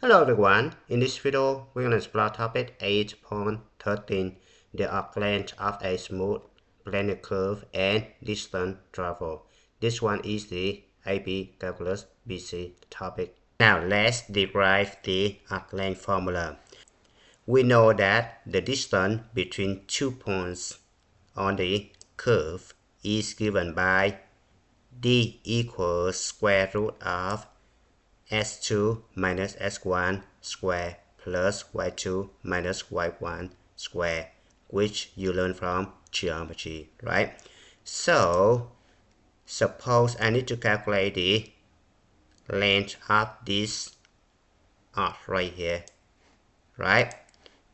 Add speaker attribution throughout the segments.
Speaker 1: Hello everyone, in this video we're going to explore topic 8.13, the arc length of a smooth planar curve and distance traveled. This one is the AP Calculus BC topic. Now let's derive the arc length formula. We know that the distance between 2 points on the curve is given by d equals square root of s2 minus s1 square plus y2 minus y1 square, which you learn from geometry, right? So suppose I need to calculate the length of this arc right here, right?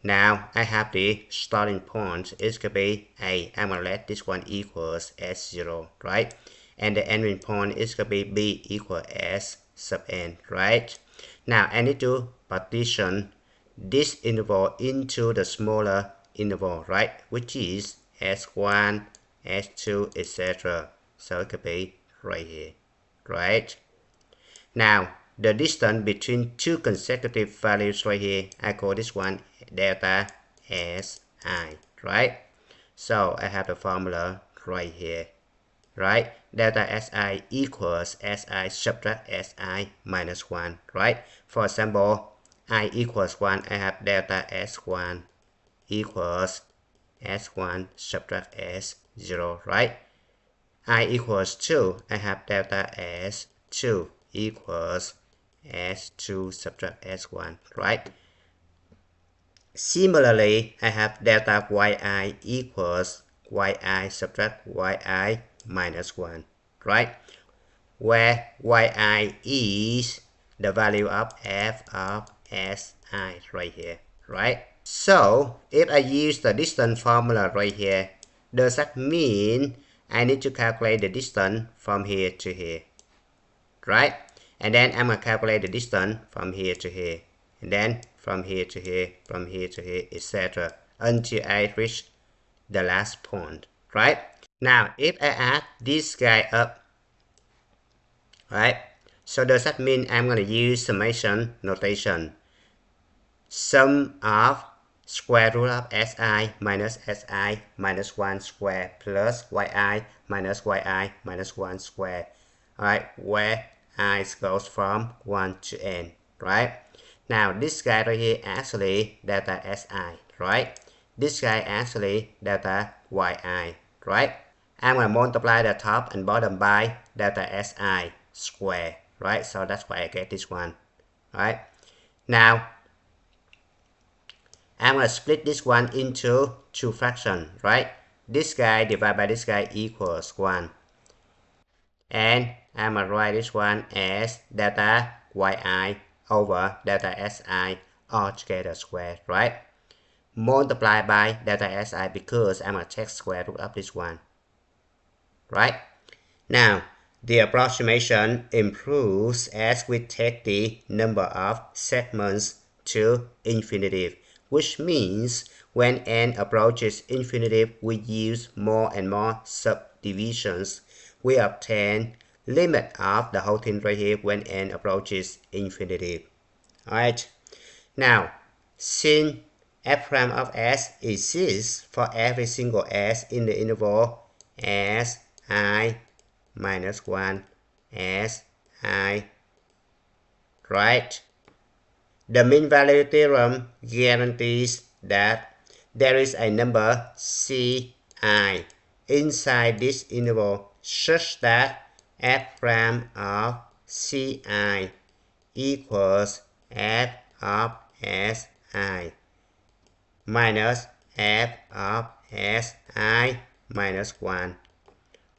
Speaker 1: Now I have the starting point. It's gonna be a. I'm gonna let this one equals s0, right? And the ending point is gonna be b equal s sub n, right? Now I need to partition this interval into the smaller interval, right? Which is s1, s2, etc. So it could be right here, right? Now the distance between two consecutive values right here, I call this one delta Si, right? So I have the formula right here, right? Delta Si equals Si subtract Si minus 1, right? For example, I equals 1, I have delta S1 equals S1 subtract S0, right? I equals 2, I have delta S2 equals S2 subtract S1, right? Similarly, I have delta yi equals yi subtract yi minus 1, right? Where yi is the value of f of si right here, right? So, if I use the distance formula right here, does that mean I need to calculate the distance from here to here, right? And then I'm going to calculate the distance from here to here, and then from here to here, from here to here, etc. until I reach the last point, right? Now, if I add this guy up, right? So does that mean I'm going to use summation notation? Sum of square root of si minus 1 square plus yi minus 1 square, alright, where I goes from 1 to n, right? Now this guy right here actually delta si, right? This guy actually delta yi, right? I'm going to multiply the top and bottom by delta si square, right? So that's why I get this one, right? Now I'm going to split this one into two fractions, right? This guy divided by this guy equals 1. And I'm going to write this one as delta yi over delta si all together squared, right? Multiply by delta si because I'm going to take square root of this one, right? Now, the approximation improves as we take the number of segments to infinity, which means when n approaches infinity, we use more and more subdivisions. We obtain limit of the whole thing right here when n approaches infinity. Alright, now since f prime of s exists for every single s in the interval s I minus 1 s I, right? The mean value theorem guarantees that there is a number ci inside this interval such that f prime of ci equals f of si minus f of si minus 1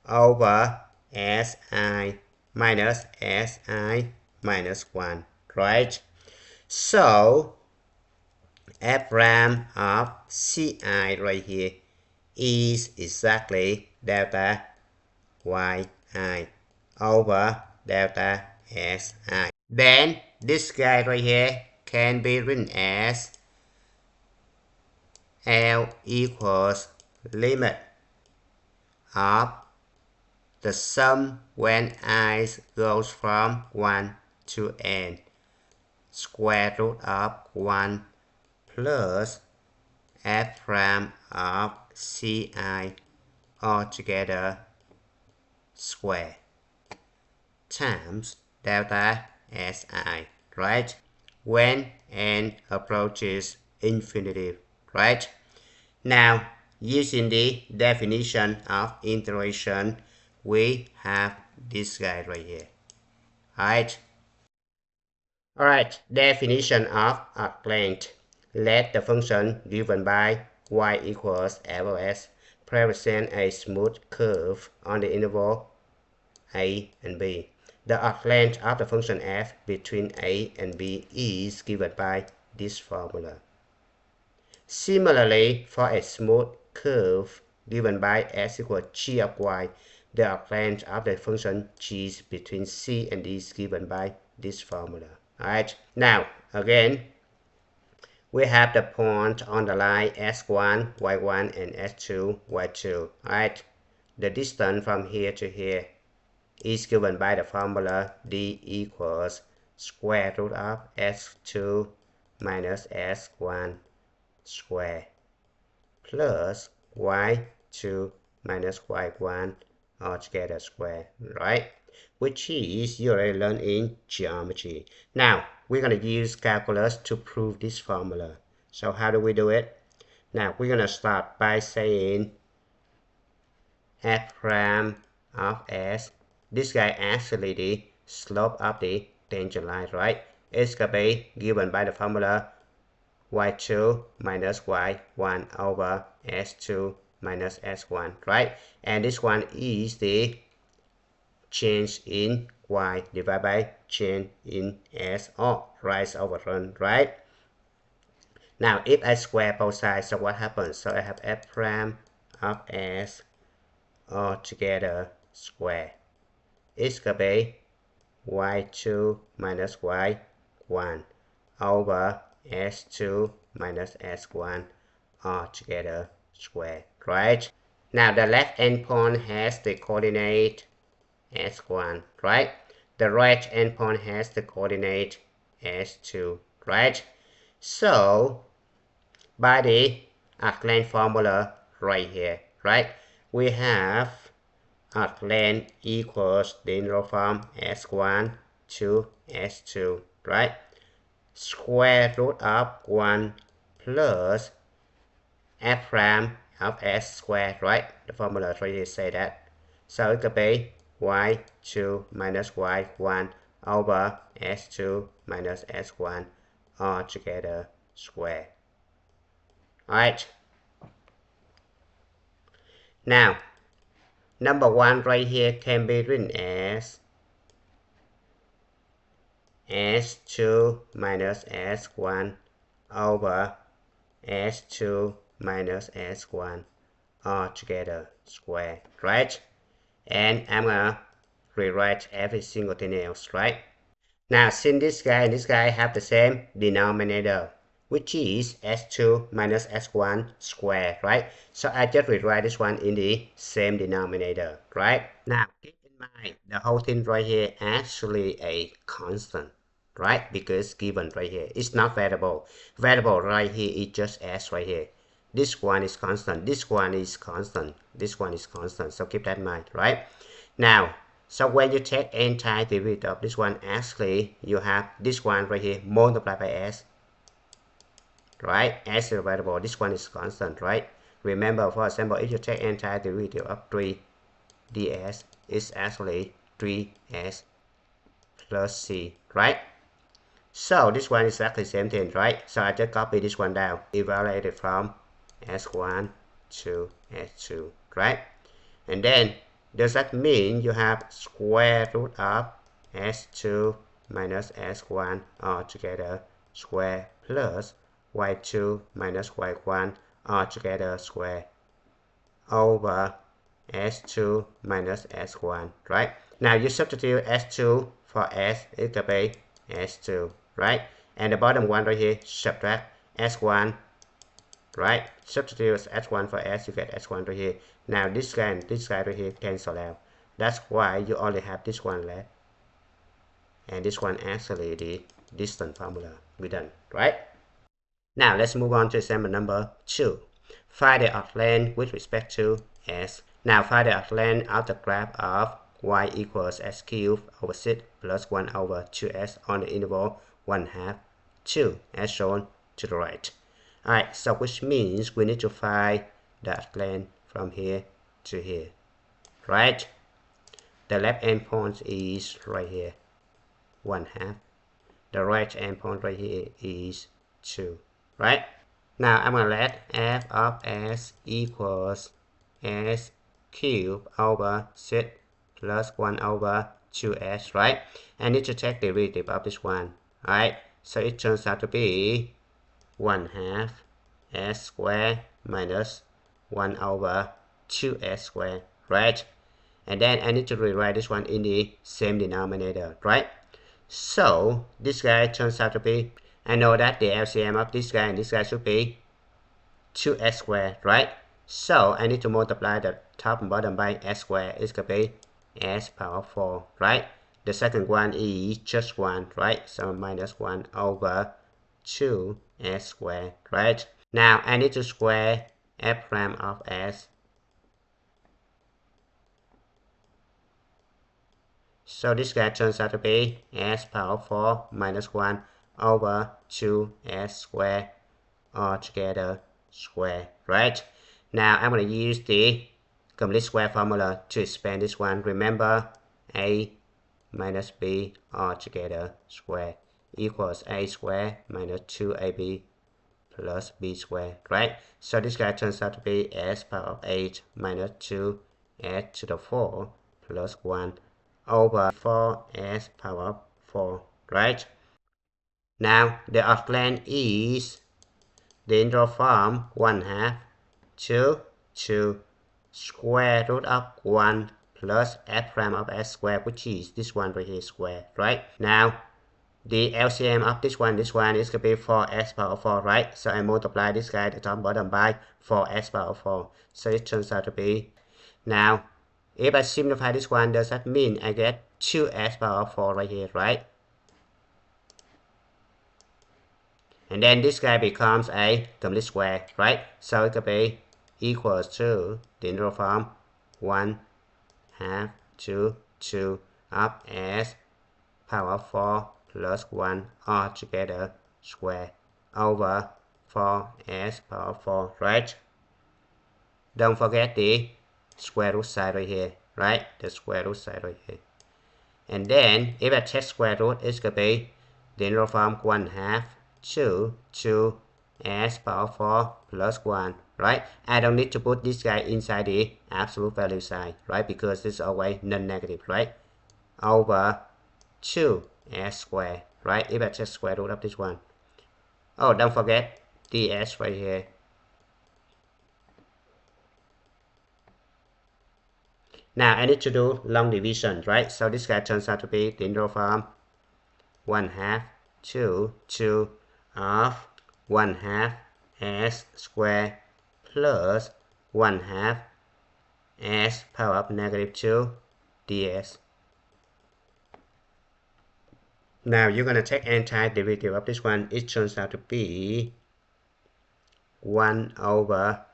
Speaker 1: over si minus si minus 1, right? So f prime of ci right here is exactly delta yi over delta si. Then this guy right here can be written as L equals limit of the sum when I goes from 1 to n. square root of 1 plus f prime of ci altogether square times delta si, right? When n approaches infinity, right? Now, using the definition of integration, we have this guy right here, right? Alright, definition of arc length. Let the function given by y equals f(s) represent a smooth curve on the interval a and b. The arc length of the function f between a and b is given by this formula. Similarly, for a smooth curve given by s equals g of y, the arc length of the function g between c and d is given by this formula. Alright, now again, we have the point on the line s1, y1 and s2, y2. Alright, the distance from here to here is given by the formula d equals square root of s2 minus s1 square plus y2 minus y1 altogether square, right? Which is you already learned in geometry. Now, we're going to use calculus to prove this formula. So how do we do it? Now, we're going to start by saying f prime of s. This guy actually the slope of the tangent line, right? It's going to be given by the formula y2 minus y1 over s2 minus s1, right? And this one is the change in y divided by change in s, or rise over run, right? Now, if I square both sides, so what happens? So I have f prime of s all together square. It's going to be y2 minus y1 over s2 minus s1 all together square, right? Now the left endpoint has the coordinate s1, right? The right endpoint has the coordinate s2, right? So by the arc length formula right here, right? We have arc length equals the integral from s1 to s2, right? Square root of 1 plus f prime of s squared, right? The formula right here say that. So it could be y2 minus y1 over s2 minus s1 all together square. Alright. Now, number 1 right here can be written as s2 minus s1 over s2 minus s1 all together square, right? And I'm gonna rewrite every single thing else, right? Now, since this guy and this guy have the same denominator, which is s2 minus s1 square, right? So I just rewrite this one in the same denominator, right? Now, keep in mind, the whole thing right here actually a constant, right? Because given right here, it's not variable. Variable right here is just s right here. This one is constant, this one is constant, this one is constant. So keep that in mind, right? Now, so when you take antiderivative of this one, actually you have this one right here multiplied by s, right? S is a variable, this one is constant, right? Remember, for example, if you take antiderivative of 3 ds, it's actually 3s plus c, right? So this one is exactly the same thing, right? So I just copy this one down, evaluate it from s1 to s2, right? And then does that mean you have square root of s2 minus s1 all together square plus y2 minus y1 all together square over s2 minus s1, right? Now you substitute s2 for s, it could be s2, right? And the bottom one right here, subtract s1, right? Substitute s1 for s, you get s1 right here. Now this guy and this guy right here cancel out. That's why you only have this one left. And this one actually the distance formula. We're done, right? Now let's move on to example number 2. Find the arc length with respect to s. Now find the arc length of the graph of y equals s cubed over 6 plus 1 over 2s on the interval 1/2, 2 as shown to the right. Alright, so which means we need to find the arc length from here to here, right? The left endpoint is right here, 1/2. The right endpoint right here is 2, right? Now I'm going to let f of s equals s cubed over 6 plus 1 over 2s, right? I need to take the derivative of this one, right? So it turns out to be 1/2 s squared minus 1 over 2s squared, right? And then I need to rewrite this one in the same denominator, right? So this guy turns out to be, I know that the LCM of this guy and this guy should be 2s squared, right? So I need to multiply the top and bottom by s squared. It's going to be s power 4, right? The second one is just 1, right? So minus 1 over 2s squared, right? Now I need to square f prime of s. So this guy turns out to be s power 4 minus 1 over 2s squared all together square, right? Now I'm going to use the complete square formula to expand this one. Remember, a minus b all together square equals a squared minus 2ab plus b squared, right? So this guy turns out to be s power of 8 minus 2 s to the 4 plus 1 over 4s power of 4, right? Now the arc length is the integral from 1/2 to 2 square root of 1 plus f prime of s squared, which is this one right here square, right? Now the LCM of this one is going to be 4s power 4, right? So I multiply this guy the top and bottom by 4s power 4. So it turns out to be, now if I simplify this one, does that mean I get 2s power 4 right here, right? And then this guy becomes a complete square, right? So it could be equals to the integral from 1/2 to 2 of s power 4 plus 1 all together square over 4s power 4, right? Don't forget the square root side right here, right? The square root side right here. And then if I take square root, it's going to be the integral from 1/2 to 2s power 4 plus 1, right? I don't need to put this guy inside the absolute value side, right? Because this is always non-negative, right? Over 2s squared, right? If I take square root of this one. Oh, don't forget the s right here. Now I need to do long division, right? So this guy turns out to be the integral from 1/2 to 2 of 1/2 s squared plus 1/2 s power of negative 2 ds. Now you're going to take antiderivative of this one. It turns out to be 1 over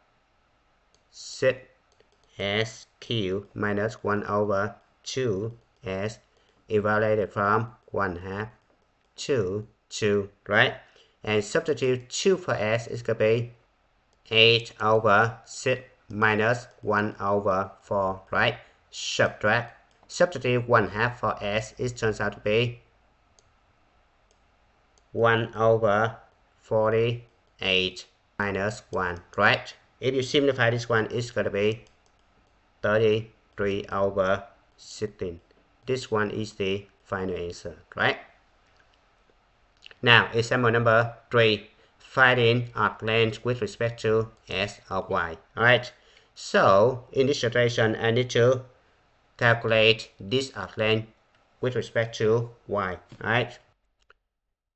Speaker 1: 6s cubed minus 1 over 2s evaluated from 1/2 to 2, right? And substitute 2 for s is going to be 8 over 6 minus 1 over 4, right? Subtract. Substitute 1/2 for s, it turns out to be 1 over 48 minus 1, right? If you simplify this one, it's going to be 33 over 16. This one is the final answer, right? Now, example number 3. Finding arc length with respect to s of y. Alright, so in this situation, I need to calculate this arc length with respect to y. Alright,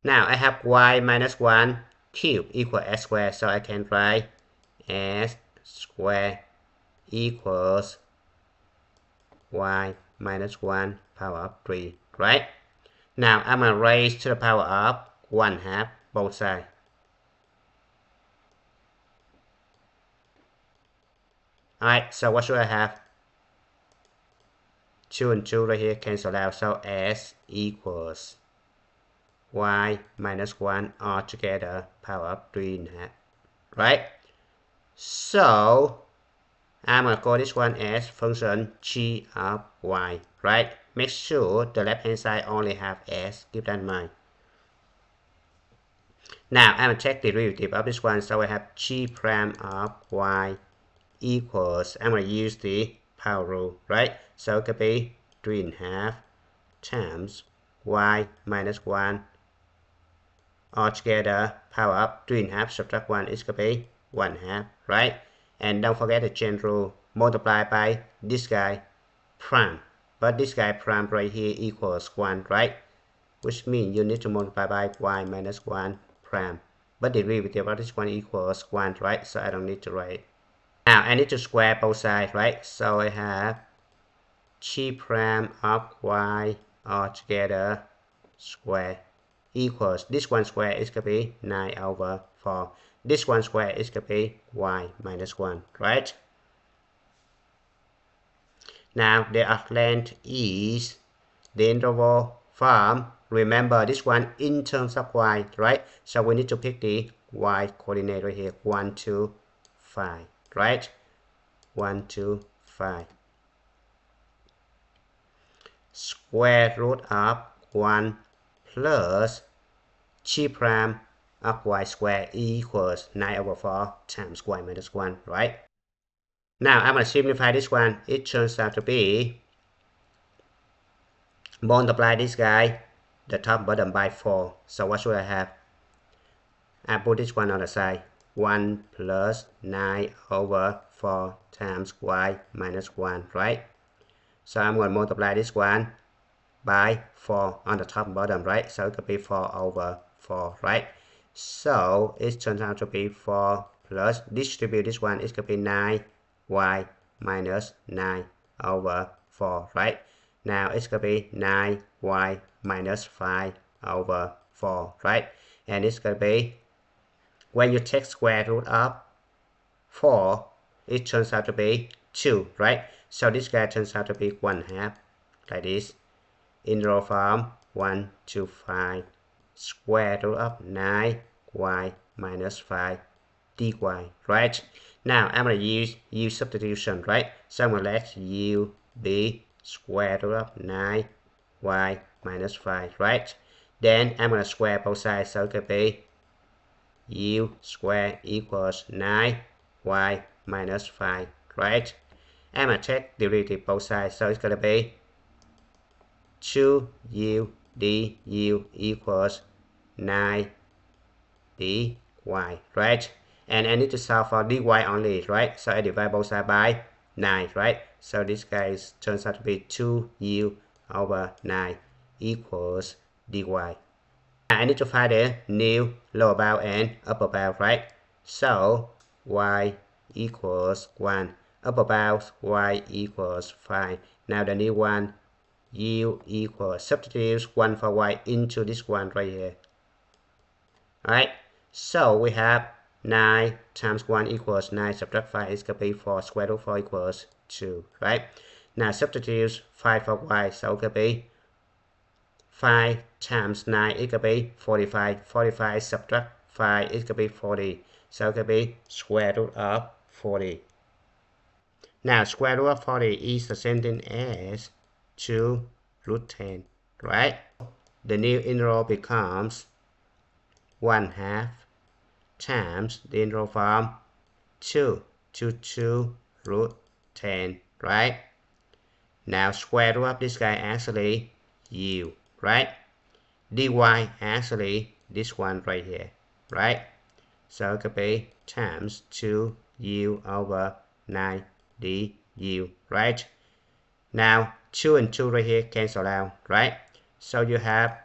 Speaker 1: now I have y minus 1 cubed equal s squared, so I can write s squared equals y minus 1 power of 3, right? Now I'm going to raise to the power of 1/2 both sides. Alright, so what should I have? 2 and 2 right here cancel out, so s equals y minus 1 all together power of 3/2, right? So I'm going to call this one as function g of y, right? Make sure the left hand side only have s, keep that in mind. Now I'm going to take the derivative of this one, so I have g prime of y equals, I'm going to use the power rule, right? So it could be 3/2 times y minus 1 all together power up 3/2 subtract 1 is going to be 1/2, right? And don't forget the chain rule, multiply by this guy prime, but this guy prime right here equals 1, right? Which means you need to multiply by y minus 1 prime, but the derivative of this one equals 1, right? So I don't need to write. Now I need to square both sides, right? So I have g prime of y all together square equals, this one square is going to be 9/4. This one square is going to be y minus 1, right? Now the arc length is the interval from, remember this one in terms of y, right? So we need to pick the y coordinate right here, 1, 2, 5, right? 1, 2, 5. Square root of 1 plus g prime of y squared equals 9/4 times y minus 1, right? Now I'm going to simplify this one. It turns out to be, multiply this guy, the top bottom by 4. So what should I have? I put this one on the side. 1 plus 9/4 times y minus 1, right? So I'm going to multiply this one by 4 on the top and bottom, right? So it could be 4/4, right? So it turns out to be 4 plus, distribute this one, it could be 9y minus 9/4, right? Now it's going to be 9y minus 5/4, right? And it's going to be, when you take square root of 4, it turns out to be 2, right? So this guy turns out to be 1/2, like this. Integral from 1 to 5 square root of 9y minus 5 dy, right? Now I'm going to use u substitution, right? So I'm going to let u be square root of 9y minus 5, right? Then I'm going to square both sides, so it could be u square equals 9y minus 5, right? I'm going to take derivative both sides, so it's going to be 2u du equals 9 dy, right? And I need to solve for dy only, right? So I divide both sides by 9, right? So this guy turns out to be 2u/9 equals dy. Now I need to find the new lower bound and upper bound, right? So y equals 1, upper bound y equals 5. Now the new one, u equals, substitute 1 for y into this one right here. Alright, so we have 9 times 1 equals 9, subtract 5 is going to be 4, square root 4 equals 2, right? Now substitute 5 for y, so it could be 5 times 9, it could be 45, 45 subtract 5, it could be 40, so it could be square root of 40. Now square root of 40 is the same thing as 2 root 10, right? The new integral becomes 1/2 times the integral from 2 to 2 root 10, right? Now square root of this guy actually u, right? Dy actually this one right here, right? So it could be times 2u/9 du, right? Now 2 and 2 right here cancel out, right? So you have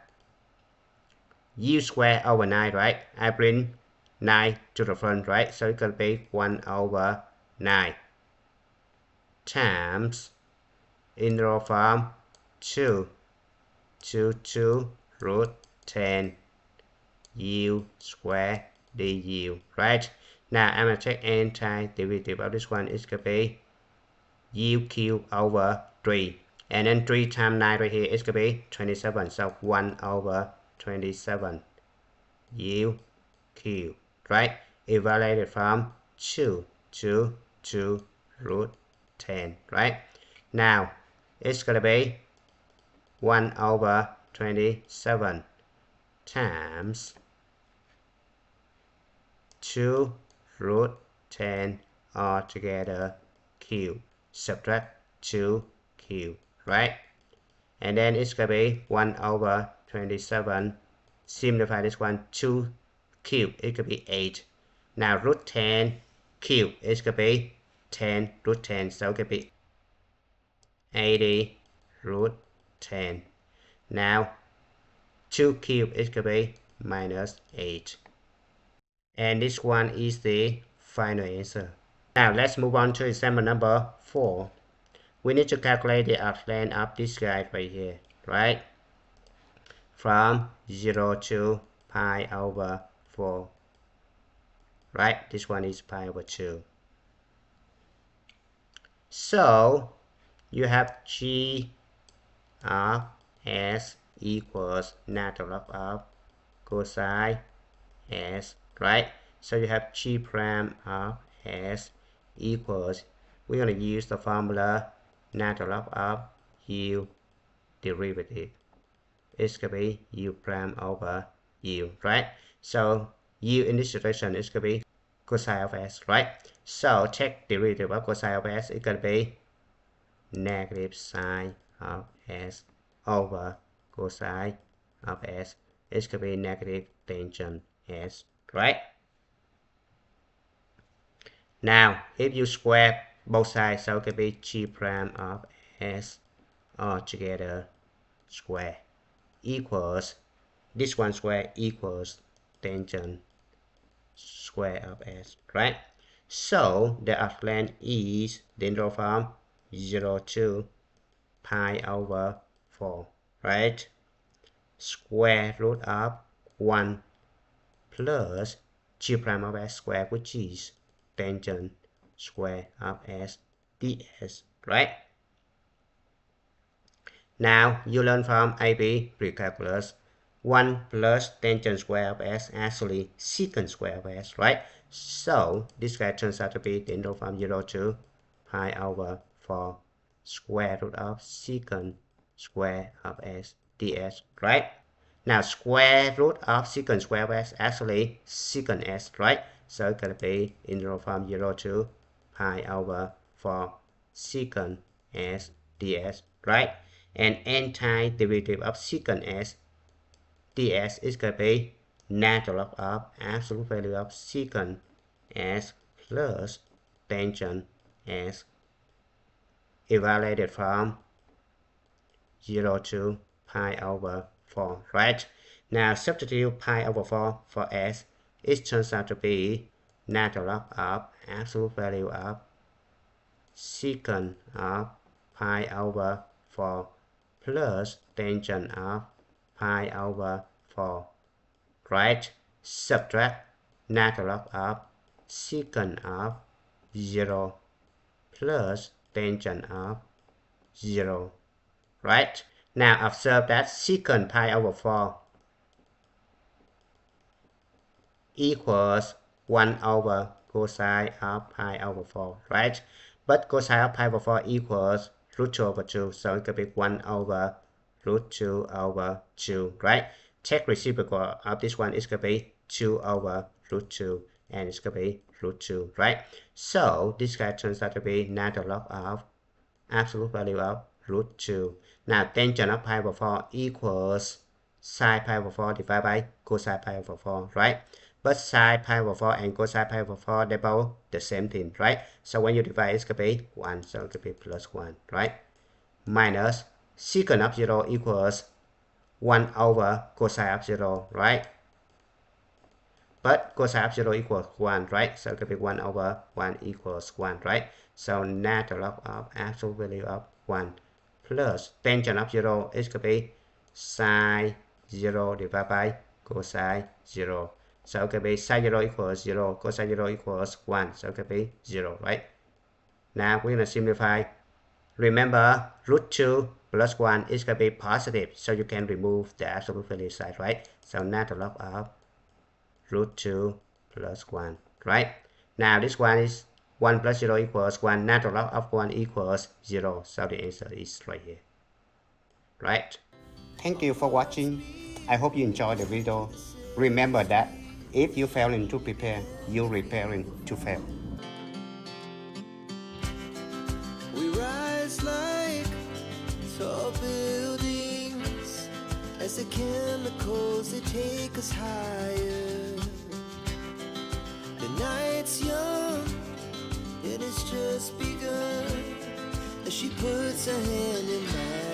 Speaker 1: u square over 9, right? I bring 9 to the front, right? So it's going to be 1/9 times integral from 2 to 2 root 10 u square du, right? Now I'm going to check antiderivative of this one. It's going to be u cubed over 3. And then 3 times 9 right here is going to be 27. So 1 over 27 u cubed, right? Evaluated from 2 to 2 root 10, right? Now it's going to be 1 over 27 times 2 root 10 all together cube. Subtract 2 cube, right? And then it's going to be 1 over 27. Simplify this one, 2 cube, it could be 8. Now root 10 cube, it's going to be 10 root 10, so it could be 80 root 10. Now 2 cube, it could be minus 8. And this one is the final answer. Now let's move on to example number 4. We need to calculate the arc length of this guy right here, right? From 0 to pi over 4, right? This one is pi over 2. So you have g of s equals natural log of cosine s, right? So you have g prime of s equals, we're going to use the formula natural log of u derivative. It's going to be u prime over u, right? So u in this situation is going to be cosine of s, right? So take derivative of cosine of s is going to be negative sine of s over cosine of s. It's going to be negative tangent s, right? Now if you square both sides, so it could be g prime of s all together square equals, this one square equals tangent square of s, right? So the arc length is the integral from 0 to pi over 4, right? Square root of 1 plus g prime of s square, which is tangent square of s ds, right? Now you learn from AB pre-calculus, 1 plus tangent square of s actually secant square of s, right? So this guy turns out to be the integral from 0 to pi over 4 square root of secant square of s ds, right? Now square root of secant square of s actually secant s, right? So it's going to be integral from 0 to pi over 4 secant s ds, right? And antiderivative of secant s ds is going to be natural log of absolute value of secant s plus tangent s evaluated from 0 to pi over 4, right? Now substitute pi over 4 for s, it turns out to be natural log of absolute value of secant of pi over 4 plus tangent of pi over 4, right? Subtract natural log of secant of 0 plus tangent of 0, right? Now observe that secant pi over 4 equals 1 over cosine of pi over 4, right? But cosine of pi over 4 equals root 2 over 2, so it could be 1 over root 2 over 2, right? Take reciprocal of this one, it's going to be 2 over root 2, and it's going to be root 2, right? So this guy turns out to be natural log of absolute value of root 2. Now tangent of pi over 4 equals sine pi over 4 divided by cosine pi over 4, right? But sine pi over 4 and cosine pi over 4, they're both the same thing, right? So when you divide, it's going to be 1, so it could be plus 1, right? Minus secant of 0 equals 1 over cosine of 0, right? But cosine of 0 equals 1, right? So it could be 1 over 1 equals 1, right? So natural log of absolute value of 1 plus tangent of 0 is going to be sine 0 divided by cosine 0. So it can be sine 0 equals 0, cosine 0 equals 1. So it can be 0, right? Now we're going to simplify. Remember, root 2 plus 1 is going to be positive, so you can remove the absolute value side, right? So natural log of root 2 plus 1, right? Now this one is 1 plus 0 equals 1. Natural log of 1 equals 0. So the answer is right here, right? Thank you for watching. I hope you enjoyed the video. Remember that if you failing to prepare, you're preparing to fail.
Speaker 2: We rise like tall buildings as the chemicals they take us higher. The night's young, it has just begun as she puts her hand in mine.